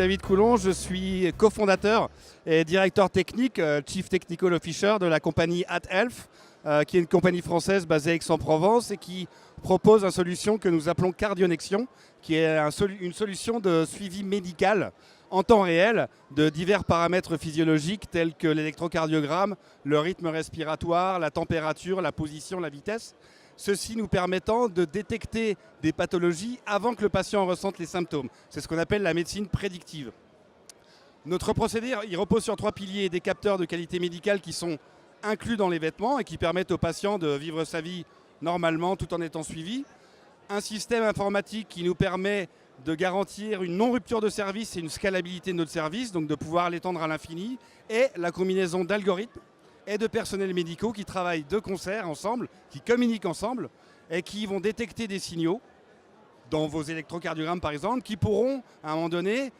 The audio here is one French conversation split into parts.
David Coulon, je suis cofondateur et directeur technique, Chief Technical Officer de la compagnie AtHealth, qui est une compagnie française basée à Aix-en-Provence et qui propose une solution que nous appelons Cardionexion, qui est une solution de suivi médical en temps réel de divers paramètres physiologiques tels que l'électrocardiogramme, le rythme respiratoire, la température, la position, la vitesse. Ceci nous permettant de détecter des pathologies avant que le patient ressente les symptômes. C'est ce qu'on appelle la médecine prédictive. Notre procédé, il repose sur 3 piliers: des capteurs de qualité médicale qui sont inclus dans les vêtements et qui permettent au patient de vivre sa vie normalement tout en étant suivi. Un système informatique qui nous permet de garantir une non-rupture de service et une scalabilité de notre service, donc de pouvoir l'étendre à l'infini, et la combinaison d'algorithmes et de personnels médicaux qui travaillent de concert ensemble, qui communiquent ensemble et qui vont détecter des signaux dans vos électrocardiogrammes par exemple, qui pourront à un moment donné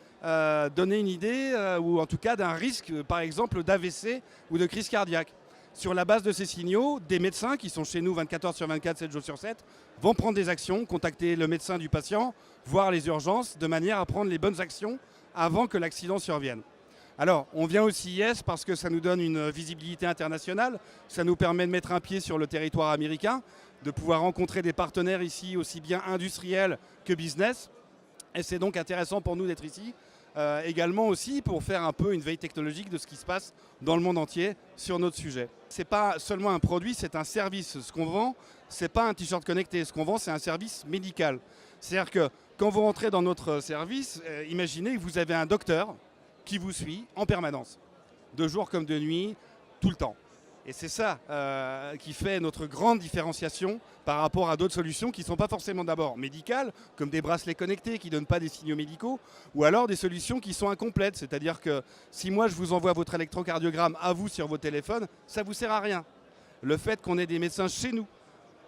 donner une idée ou en tout cas d'un risque par exemple d'AVC ou de crise cardiaque. Sur la base de ces signaux, des médecins qui sont chez nous 24 heures sur 24, 7 jours sur 7, vont prendre des actions, contacter le médecin du patient, voir les urgences, de manière à prendre les bonnes actions avant que l'accident survienne. Alors, on vient au CIS parce que ça nous donne une visibilité internationale, ça nous permet de mettre un pied sur le territoire américain, de pouvoir rencontrer des partenaires ici aussi bien industriels que business. Et c'est donc intéressant pour nous d'être ici, également aussi pour faire un peu une veille technologique de ce qui se passe dans le monde entier sur notre sujet. Ce n'est pas seulement un produit, c'est un service. Ce qu'on vend, ce n'est pas un t-shirt connecté, ce qu'on vend, c'est un service médical. C'est-à-dire que quand vous rentrez dans notre service, imaginez que vous avez un docteur qui vous suit en permanence, de jour comme de nuit, tout le temps. Et c'est ça qui fait notre grande différenciation par rapport à d'autres solutions qui ne sont pas forcément d'abord médicales, comme des bracelets connectés qui ne donnent pas des signaux médicaux, ou alors des solutions qui sont incomplètes. C'est-à-dire que si moi je vous envoie votre électrocardiogramme à vous sur vos téléphones, ça ne vous sert à rien. Le fait qu'on ait des médecins chez nous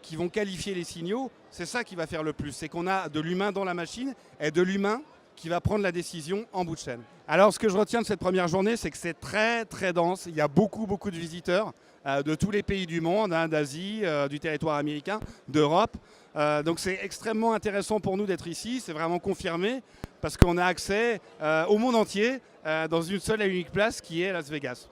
qui vont qualifier les signaux, c'est ça qui va faire le plus. C'est qu'on a de l'humain dans la machine et de l'humain qui va prendre la décision en bout de chaîne. Alors ce que je retiens de cette première journée, c'est que c'est très très dense. Il y a beaucoup de visiteurs de tous les pays du monde, d'Asie, du territoire américain, d'Europe. Donc c'est extrêmement intéressant pour nous d'être ici, c'est vraiment confirmé, parce qu'on a accès au monde entier dans une seule et unique place qui est Las Vegas.